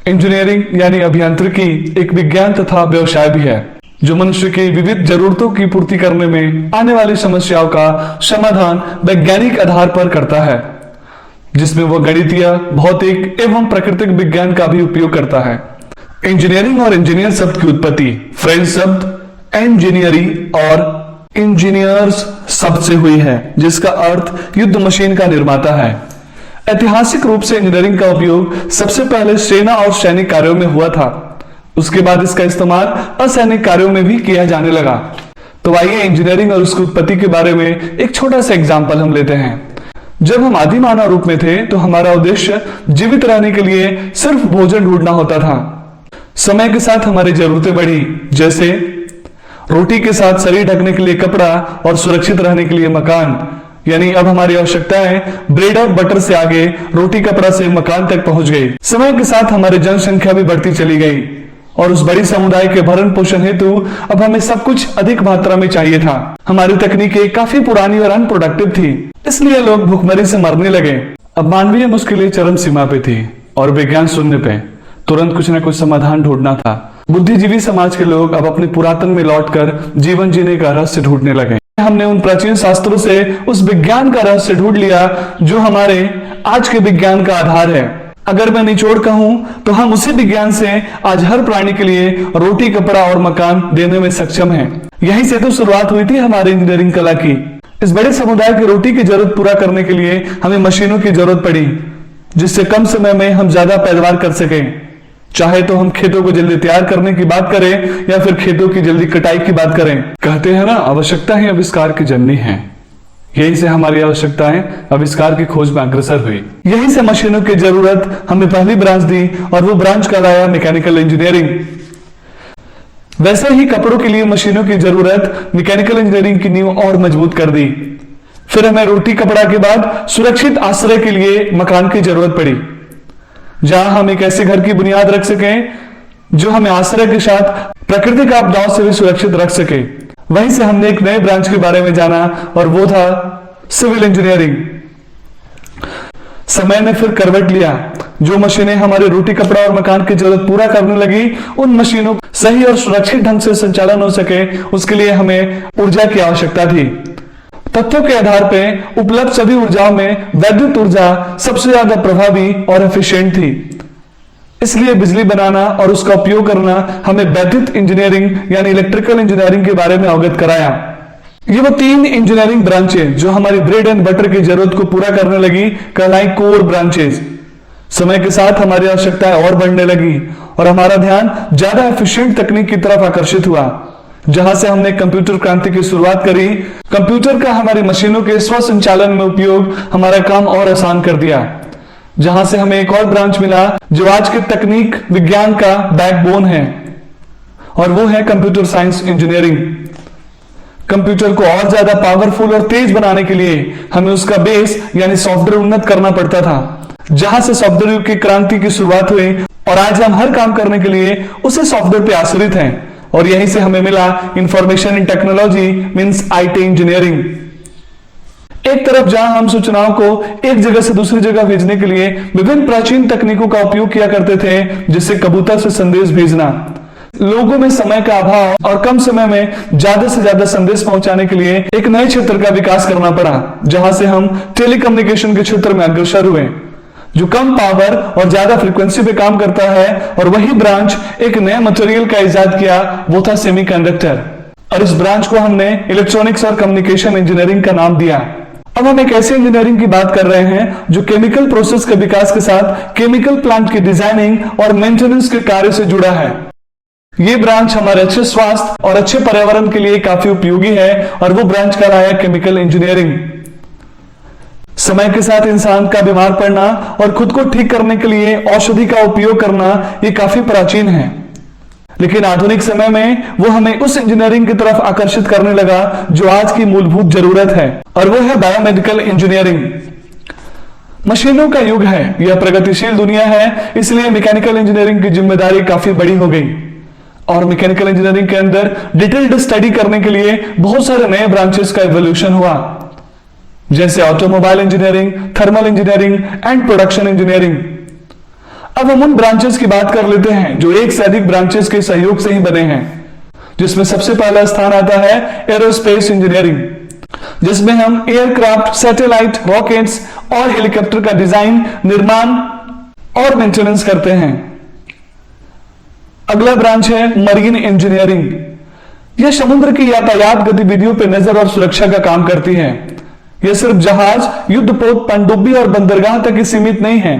Engineering यानी अभियांत्रिकी एक विज्ञान तथा व्यवसाय भी है जो मनुष्य की विविध जरूरतों की पूर्ति करने में आने वाली समस्याओं का समाधान वैज्ञानिक आधार पर करता है, जिसमें वह गणितीय, भौतिक एवं प्राकृतिक विज्ञान का भी उपयोग करता है। इंजीनियरिंग और इंजीनियर शब्द की उत्पत्ति फ्रेंच शब्द इंजीनियरी और इंजीनियर्स शब्द से हुई है, जिसका अर्थ युद्ध मशीन का निर्माता है। ऐतिहासिक रूप से इंजीनियरिंग का उपयोग सबसे पहले सेना और सैनिक कार्यों में हुआ था। उसके बाद इसका इस्तेमाल असैनिक कार्यों में भी किया जाने लगा। तो आइए इंजीनियरिंग और उसकी उत्पत्ति के बारे में एक छोटा सा एग्जाम्पल हम लेते हैं। जब हम आदि मानव रूप में थे तो हमारा उद्देश्य जीवित रहने के लिए सिर्फ भोजन ढूंढना होता था। समय के साथ हमारी जरूरतें बढ़ी, जैसे रोटी के साथ शरीर ढकने के लिए कपड़ा और सुरक्षित रहने के लिए मकान। यानी अब हमारी आवश्यकताएं ब्रेड और बटर से आगे रोटी कपड़ा से मकान तक पहुंच गई। समय के साथ हमारी जनसंख्या भी बढ़ती चली गई और उस बड़ी समुदाय के भरण पोषण हेतु अब हमें सब कुछ अधिक मात्रा में चाहिए था। हमारी तकनीकें काफी पुरानी और अनप्रोडक्टिव थी, इसलिए लोग भूखमरी से मरने लगे। अब मानवीय मुश्किलें चरम सीमा पे थी और विज्ञान शून्य पे। तुरंत कुछ न कुछ समाधान ढूंढना था। बुद्धिजीवी समाज के लोग अब अपने पुरातन में लौटकर जीवन जीने का रहस्य ढूंढने लगे। हमने उन प्राचीन शास्त्रों से उस विज्ञान का रहस्य ढूंढ लिया जो हमारे आज के विज्ञान का आधार है। अगर मैं निचोड़ कहूं तो हम उसी विज्ञान से आज हर प्राणी के लिए रोटी, कपड़ा और मकान देने में सक्षम हैं। यहीं से तो शुरुआत हुई थी हमारी इंजीनियरिंग कला की। इस बड़े समुदाय की रोटी की जरूरत पूरा करने के लिए हमें मशीनों की जरूरत पड़ी, जिससे कम समय में हम ज्यादा पैदावार कर सकें। चाहे तो हम खेतों को जल्दी तैयार करने की बात करें या फिर खेतों की जल्दी कटाई की बात करें। कहते हैं ना, आवश्यकता ही आविष्कार की जननी है। यहीं से हमारी आवश्यकताएं आविष्कार की खोज में अग्रसर हुई। यहीं से मशीनों की जरूरत हमें पहली ब्रांच दी और वो ब्रांच कहलाया मैकेनिकल इंजीनियरिंग। वैसे ही कपड़ों के लिए मशीनों की जरूरत मैकेनिकल इंजीनियरिंग की नींव और मजबूत कर दी। फिर हमें रोटी, कपड़ा के बाद सुरक्षित आश्रय के लिए मकान की जरूरत पड़ी, जहां हम एक ऐसे घर की बुनियाद रख सकें जो हमें आश्रय के साथ प्राकृतिक आपदाओं से भी सुरक्षित रख सके। वहीं से हमने एक नए ब्रांच के बारे में जाना और वो था सिविल इंजीनियरिंग। समय ने फिर करवट लिया। जो मशीनें हमारी रोटी, कपड़ा और मकान की जरूरत पूरा करने लगी, उन मशीनों सही और सुरक्षित ढंग से संचालन हो सके, उसके लिए हमें ऊर्जा की आवश्यकता थी। तथ्यों के आधार पर उपलब्ध सभी ऊर्जाओं में वैद्युत ऊर्जा सबसे ज्यादा प्रभावी और एफिशिएंट थी। इसलिए बिजली बनाना और उसका उपयोग करना हमें वैद्युत इंजीनियरिंग यानी इलेक्ट्रिकल इंजीनियरिंग के बारे में अवगत कराया। ये वो तीन इंजीनियरिंग ब्रांचें जो हमारी ब्रेड एंड बटर की जरूरत को पूरा करने लगी कहलाई कोर ब्रांचेस। समय के साथ हमारी आवश्यकताएं और बढ़ने लगी और हमारा ध्यान ज्यादा एफिशिएंट तकनीक की तरफ आकर्षित हुआ, जहां से हमने कंप्यूटर क्रांति की शुरुआत करी। कंप्यूटर का हमारी मशीनों के स्व संचालन में उपयोग हमारा काम और आसान कर दिया, जहां से हमें एक और ब्रांच मिला जो आज के तकनीक विज्ञान का बैकबोन है, और वो है कंप्यूटर साइंस इंजीनियरिंग। कंप्यूटर को और ज्यादा पावरफुल और तेज बनाने के लिए हमें उसका बेस यानी सॉफ्टवेयर उन्नत करना पड़ता था, जहां से सॉफ्टवेयर की क्रांति की शुरुआत हुई और आज हम हर काम करने के लिए उसे सॉफ्टवेयर पे आश्रित हैं। और यहीं से हमें मिला information and technology means IT engineering. एक तरफ जहां हम सूचनाओं को एक जगह से दूसरी जगह भेजने के लिए विभिन्न प्राचीन तकनीकों का उपयोग किया करते थे, जिससे कबूतर से संदेश भेजना। लोगों में समय का अभाव और कम समय में ज्यादा से ज्यादा संदेश पहुंचाने के लिए एक नए क्षेत्र का विकास करना पड़ा, जहां से हम टेलीकम्युनिकेशन के क्षेत्र में अग्रसर हुए, जो कम पावर और ज्यादा फ्रीक्वेंसी पे काम करता है। और वही ब्रांच एक नया मटेरियल का इजाद किया, वो था सेमीकंडक्टर। और इस ब्रांच को हमने इलेक्ट्रॉनिक्स और कम्युनिकेशन इंजीनियरिंग का नाम दिया। अब हम एक ऐसे इंजीनियरिंग की बात कर रहे हैं जो केमिकल प्रोसेस के विकास के साथ केमिकल प्लांट की डिजाइनिंग और मेंटेनेंस के कार्य से जुड़ा है। ये ब्रांच हमारे अच्छे स्वास्थ्य और अच्छे पर्यावरण के लिए काफी उपयोगी है, और वो ब्रांच कहलाया केमिकल इंजीनियरिंग। समय के साथ इंसान का बीमार पड़ना और खुद को ठीक करने के लिए औषधि का उपयोग करना ये काफी प्राचीन है, लेकिन आधुनिक समय में वो हमें उस इंजीनियरिंग की तरफ आकर्षित करने लगा जो आज की मूलभूत जरूरत है, और वो है बायोमेडिकल इंजीनियरिंग। मशीनों का युग है, यह प्रगतिशील दुनिया है, इसलिए मैकेनिकल इंजीनियरिंग की जिम्मेदारी काफी बड़ी हो गई। और मैकेनिकल इंजीनियरिंग के अंदर डिटेल्ड स्टडी करने के लिए बहुत सारे नए ब्रांचेस का इवोल्यूशन हुआ, जैसे automobile engineering, thermal engineering and production engineering. अब हम उन ब्रांचेस की बात कर लेते हैं जो एक से अधिक ब्रांचेस के सहयोग से ही बने हैं, जिसमें सबसे पहला स्थान आता है एरोस्पेस इंजीनियरिंग, जिसमें हम एयरक्राफ्ट, सैटेलाइट, रॉकेट्स और हेलीकॉप्टर का डिजाइन, निर्माण और मेंटेनेंस करते हैं। अगला ब्रांच है मरीन इंजीनियरिंग। यह समुद्र की यातायात गतिविधियों पर नजर और सुरक्षा का काम करती है। यह सिर्फ जहाज, युद्धपोत, पनडुब्बी और बंदरगाह तक ही सीमित नहीं है।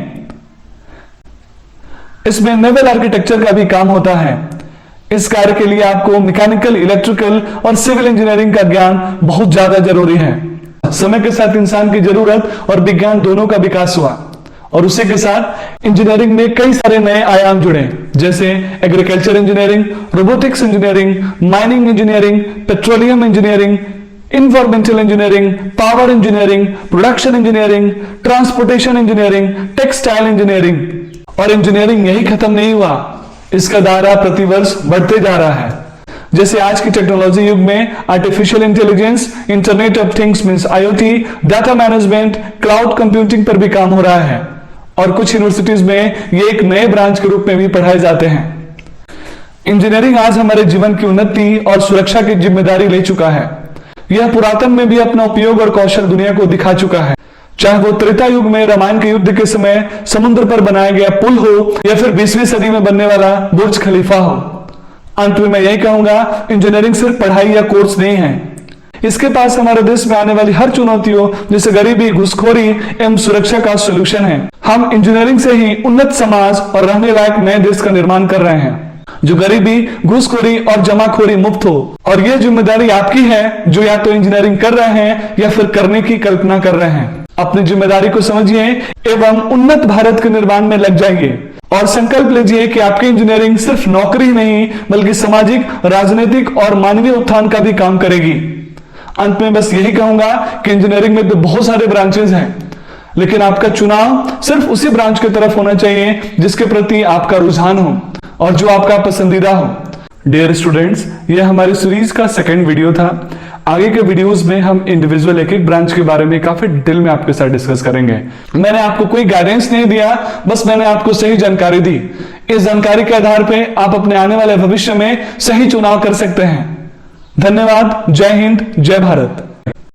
इसमें नेवल आर्किटेक्चर का भी काम होता है। इस कार्य के लिए आपको मैकेनिकल, इलेक्ट्रिकल और सिविल इंजीनियरिंग का ज्ञान बहुत ज्यादा जरूरी है। समय के साथ इंसान की जरूरत और विज्ञान दोनों का विकास हुआ और उसी के साथ इंजीनियरिंग में कई सारे नए आयाम जुड़े, जैसे agriculture engineering, robotics engineering, mining engineering, petroleum engineering, environmental engineering, power engineering, production engineering, transportation engineering, textile engineering. और इंजीनियरिंग यही खत्म नहीं हुआ, इसका दायरा प्रतिवर्ष बढ़ते जा रहा है। जैसे आज की टेक्नोलॉजी युग में artificial intelligence, internet of things means IoT, data management, cloud computing पर भी काम हो रहा है और कुछ यूनिवर्सिटीज में ये एक नए ब्रांच के रूप में भी पढ़ाए जाते हैं। इंजीनियरिंग आज हमारे जीवन की उन्नति और सुरक्षा की जिम्मेदारी ले चुका है। यह पुरातन में भी अपना उपयोग और कौशल दुनिया को दिखा चुका है, चाहे वो त्रेता युग में रामायण के युद्ध के समय समुद्र पर बनाया गया पुल हो या फिर 20वीं सदी में बनने वाला बुर्ज खलीफा हो। अंत में मैं यही कहूंगा, इंजीनियरिंग सिर्फ पढ़ाई या कोर्स नहीं है। इसके पास हमारे देश में आने वाली हर चुनौतियों जैसे गरीबी, घुसखोरी एवं सुरक्षा का सॉल्यूशन है। हम इंजीनियरिंग से ही उन्नत समाज और रहने लायक नए देश का निर्माण कर रहे हैं, जो गरीबी, घूसखोरी और जमाखोरी मुक्त हो। और यह जिम्मेदारी आपकी है, जो या तो इंजीनियरिंग कर रहे हैं या फिर करने की कल्पना कर रहे हैं। अपनी जिम्मेदारी को समझिए एवं उन्नत भारत के निर्माण में लग जाइए और संकल्प लीजिए कि आपकी इंजीनियरिंग सिर्फ नौकरी नहीं बल्कि सामाजिक, राजनीतिक और मानवीय उत्थान का भी काम करेगी। अंत में बस यही कहूंगा कि इंजीनियरिंग में तो बहुत सारे ब्रांचेस हैं, लेकिन आपका चुनाव सिर्फ उसी ब्रांच की तरफ होना चाहिए जिसके प्रति आपका रुझान हो और जो आपका पसंदीदा हो। डियर स्टूडेंट्स, यह हमारी सीरीज का सेकंड वीडियो था। आगे के वीडियोस में हम इंडिविजुअल एक एक ब्रांच के बारे में काफी डिटेल में आपके साथ डिस्कस करेंगे। मैंने आपको कोई गाइडेंस नहीं दिया, बस मैंने आपको सही जानकारी दी। इस जानकारी के आधार पर आप अपने आने वाले भविष्य में सही चुनाव कर सकते हैं। धन्यवाद। जय हिंद, जय भारत।